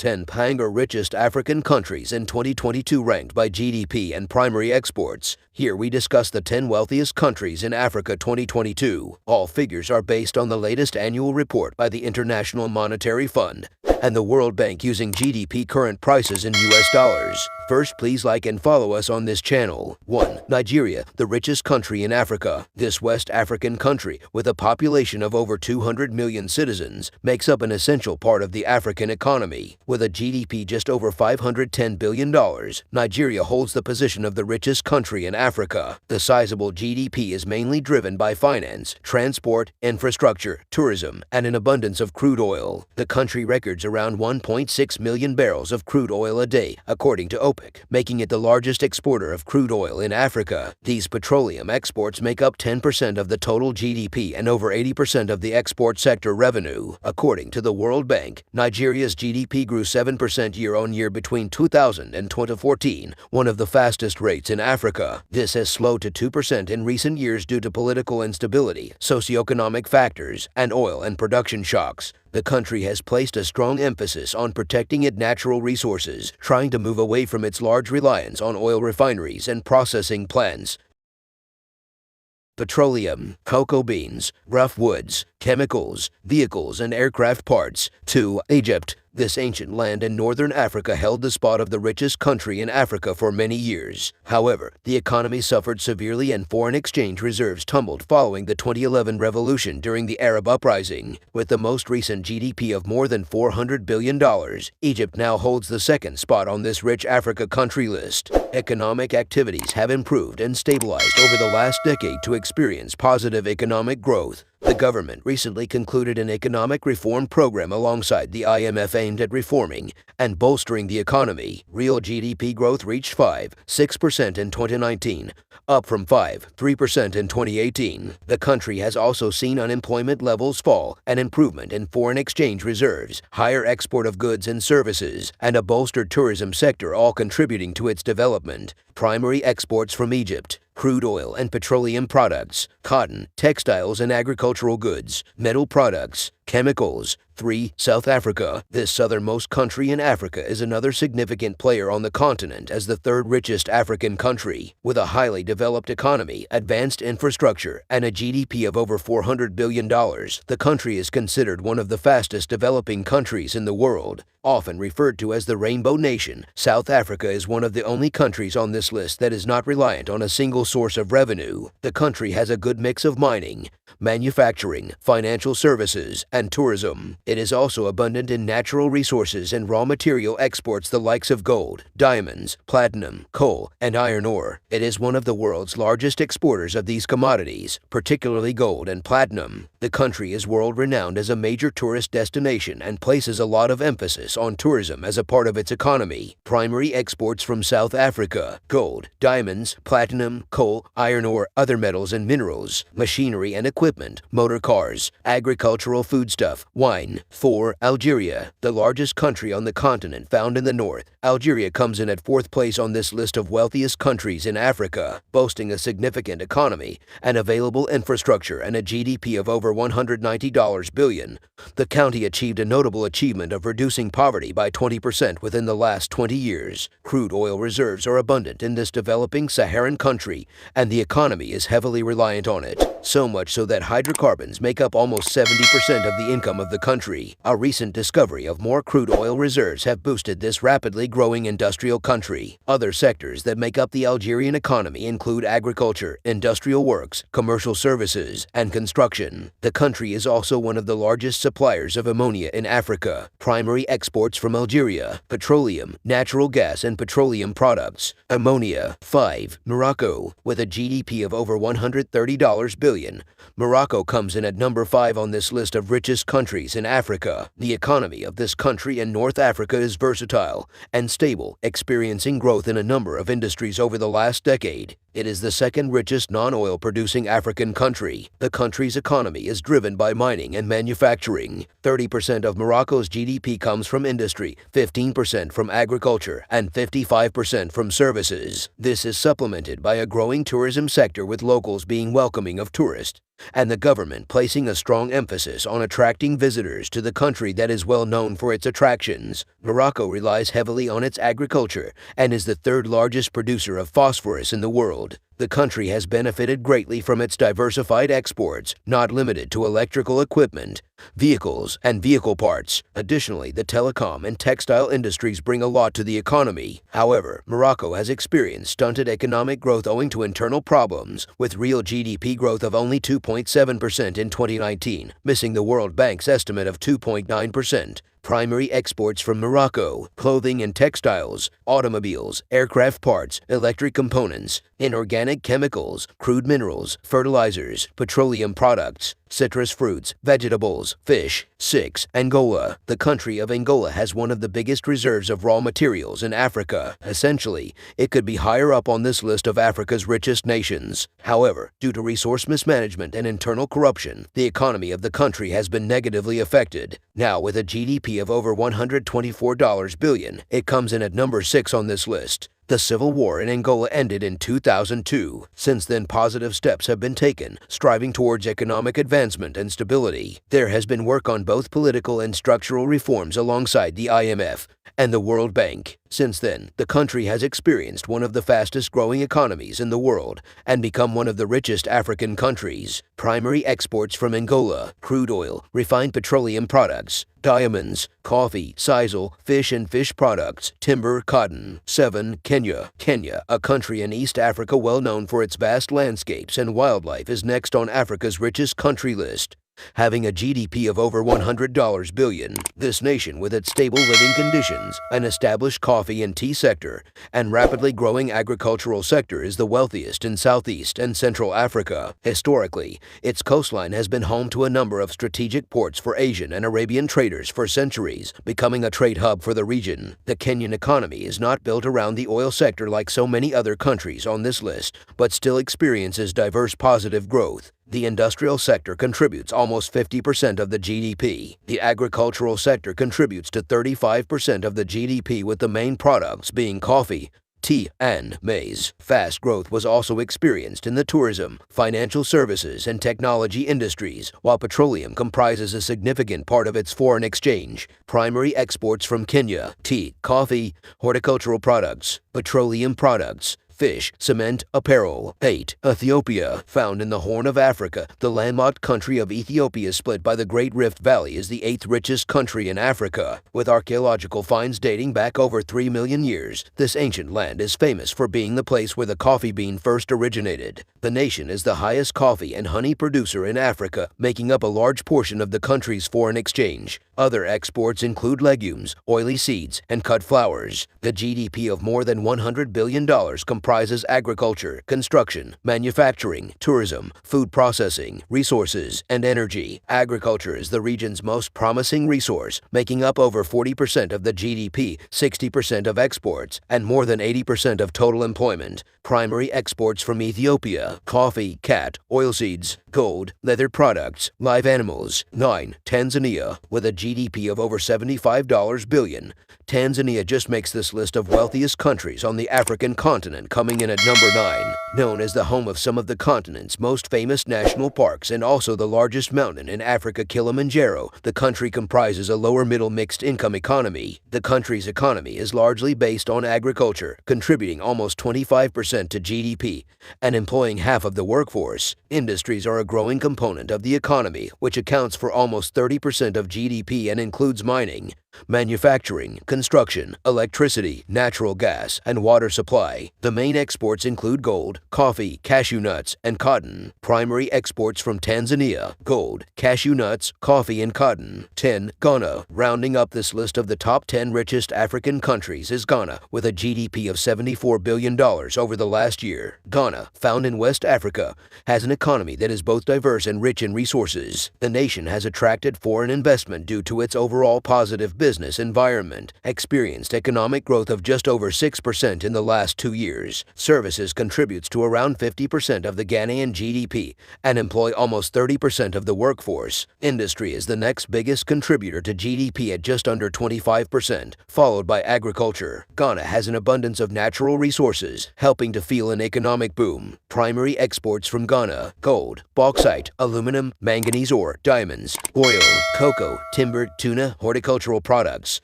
10 Panga richest African countries in 2022 ranked by GDP and primary exports. Here we discuss the 10 wealthiest countries in Africa 2022. All figures are based on the latest annual report by the International Monetary Fund and the World Bank using GDP current prices in US dollars. First, please like and follow us on this channel. 1. Nigeria, the richest country in Africa. This West African country, with a population of over 200 million citizens, makes up an essential part of the African economy. With a GDP just over $510 billion, Nigeria holds the position of the richest country in Africa. The sizable GDP is mainly driven by finance, transport, infrastructure, tourism, and an abundance of crude oil. The country records around 1.6 million barrels of crude oil a day, according to OPEC, making it the largest exporter of crude oil in Africa. These petroleum exports make up 10% of the total GDP and over 80% of the export sector revenue. According to the World Bank, Nigeria's GDP grew 7% year-on-year between 2000 and 2014, one of the fastest rates in Africa. This has slowed to 2% in recent years due to political instability, socioeconomic factors, and oil and production shocks. The country has placed a strong emphasis on protecting its natural resources, trying to move away from its large reliance on oil refineries and processing plants. Petroleum, cocoa beans, rough woods, chemicals, vehicles, and aircraft parts. 2. Egypt. This ancient land in northern Africa held the spot of the richest country in Africa for many years. However, the economy suffered severely and foreign exchange reserves tumbled following the 2011 revolution during the Arab uprising. With the most recent GDP of more than $400 billion, Egypt now holds the second spot on this rich Africa country list. Economic activities have improved and stabilized over the last decade to experience positive economic growth. The government recently concluded an economic reform program alongside the IMF aimed at reforming and bolstering the economy. Real GDP growth reached 5.6% in 2019, up from 5.3% in 2018. The country has also seen unemployment levels fall, an improvement in foreign exchange reserves, higher export of goods and services, and a bolstered tourism sector, all contributing to its development. Primary exports from Egypt: crude oil and petroleum products, cotton, textiles and agricultural goods, metal products, chemicals. 3. South Africa. This southernmost country in Africa is another significant player on the continent as the third richest African country. With a highly developed economy, advanced infrastructure, and a GDP of over $400 billion, the country is considered one of the fastest developing countries in the world. Often referred to as the Rainbow Nation, South Africa is one of the only countries on this list that is not reliant on a single source of revenue. The country has a good mix of mining, manufacturing, financial services, and tourism. It is also abundant in natural resources and raw material exports the likes of gold, diamonds, platinum, coal, and iron ore. It is one of the world's largest exporters of these commodities, particularly gold and platinum. The country is world-renowned as a major tourist destination and places a lot of emphasis on tourism as a part of its economy. Primary exports from South Africa: gold, diamonds, platinum, coal, iron ore, other metals and minerals, machinery and equipment, motor cars, agricultural foodstuff, wine. 4. Algeria. The largest country on the continent, found in the north, Algeria comes in at 4th place on this list of wealthiest countries in Africa, boasting a significant economy, an available infrastructure, and a GDP of over $190 billion. The country achieved a notable achievement of reducing poverty by 20% within the last 20 years. Crude oil reserves are abundant in this developing Saharan country, and the economy is heavily reliant on it. So much so that hydrocarbons make up almost 70% of the income of the country. A recent discovery of more crude oil reserves have boosted this rapidly growing industrial country. Other sectors that make up the Algerian economy include agriculture, industrial works, commercial services, and construction. The country is also one of the largest suppliers of ammonia in Africa. Primary exports from Algeria: petroleum, natural gas, and petroleum products. Ammonia. 5. Morocco. With a GDP of over $130 billion, Morocco comes in at number 5 on this list of richest countries in Africa. The economy of this country in North Africa is versatile and stable, experiencing growth in a number of industries over the last decade. It is the second richest non-oil producing African country. The country's economy is driven by mining and manufacturing. 30% of Morocco's GDP comes from industry, 15% from agriculture, and 55% from services. This is supplemented by a growing tourism sector, with locals being welcoming of tourists. and the government placing a strong emphasis on attracting visitors to the country that is well known for its attractions. Morocco relies heavily on its agriculture and is the third largest producer of phosphorus in the world. The country has benefited greatly from its diversified exports, not limited to electrical equipment, vehicles, and vehicle parts. Additionally, the telecom and textile industries bring a lot to the economy. However, Morocco has experienced stunted economic growth owing to internal problems, with real GDP growth of only 2.7% in 2019, missing the World Bank's estimate of 2.9%. Primary exports from Morocco: clothing and textiles, automobiles, aircraft parts, electric components, inorganic chemicals, crude minerals, fertilizers, petroleum products, citrus fruits, vegetables, fish. 6. Angola. The country of Angola has one of the biggest reserves of raw materials in Africa. Essentially, it could be higher up on this list of Africa's richest nations. However, due to resource mismanagement and internal corruption, the economy of the country has been negatively affected. Now, with a GDP of over $124 billion, it comes in at number 6 on this list. The civil war in Angola ended in 2002. Since then, positive steps have been taken, striving towards economic advancement and stability. There has been work on both political and structural reforms alongside the IMF and the World Bank. Since then, the country has experienced one of the fastest-growing economies in the world and become one of the richest African countries. Primary exports from Angola: crude oil, refined petroleum products, diamonds, coffee, sisal, fish and fish products, timber, cotton. 7. Kenya. Kenya, a country in East Africa well known for its vast landscapes and wildlife, is next on Africa's richest country list, having a GDP of over $100 billion. This nation, with its stable living conditions, an established coffee and tea sector, and rapidly growing agricultural sector, is the wealthiest in Southeast and Central Africa. Historically, its coastline has been home to a number of strategic ports for Asian and Arabian traders for centuries, becoming a trade hub for the region. The Kenyan economy is not built around the oil sector like so many other countries on this list, but still experiences diverse positive growth. The industrial sector contributes almost 50% of the GDP. The agricultural sector contributes to 35% of the GDP, with the main products being coffee, tea, and maize. Fast growth was also experienced in the tourism, financial services, and technology industries, while petroleum comprises a significant part of its foreign exchange. Primary exports from Kenya: tea, coffee, horticultural products, petroleum products, fish, cement, apparel. 8. Ethiopia. Found in the Horn of Africa, the landlocked country of Ethiopia, split by the Great Rift Valley, is the 8th richest country in Africa. With archaeological finds dating back over 3 million years, this ancient land is famous for being the place where the coffee bean first originated. The nation is the highest coffee and honey producer in Africa, making up a large portion of the country's foreign exchange. Other exports include legumes, oily seeds, and cut flowers. The GDP of more than $100 billion comprises agriculture, construction, manufacturing, tourism, food processing, resources, and energy. Agriculture is the region's most promising resource, making up over 40% of the GDP, 60% of exports, and more than 80% of total employment. Primary exports from Ethiopia: coffee, cat, oilseeds, gold, leather products, live animals. 9. Tanzania. With a GDP of over $75 billion, Tanzania just makes this list of wealthiest countries on the African continent, coming in at number 9. Known as the home of some of the continent's most famous national parks and also the largest mountain in Africa, Kilimanjaro, the country comprises a lower-middle mixed-income economy. The country's economy is largely based on agriculture, contributing almost 25% to GDP and employing half of the workforce. Industries are a growing component of the economy, which accounts for almost 30% of GDP and includes mining, manufacturing, construction, electricity, natural gas, and water supply. The main exports include gold, coffee, cashew nuts, and cotton. Primary exports from Tanzania: gold, cashew nuts, coffee, and cotton. 10. Ghana. Rounding up this list of the top 10 richest African countries is Ghana, with a GDP of $74 billion over the last year. Ghana, found in West Africa, has an economy that is both diverse and rich in resources. The nation has attracted foreign investment due to its overall positive business environment, experienced economic growth of just over 6% in the last 2 years. Services contributes to around 50% of the Ghanaian GDP and employ almost 30% of the workforce. Industry is the next biggest contributor to GDP at just under 25%, followed by agriculture. Ghana has an abundance of natural resources, helping to fuel an economic boom. Primary exports from Ghana: gold, bauxite, aluminum, manganese ore, diamonds, oil, cocoa, timber, tuna, horticultural products.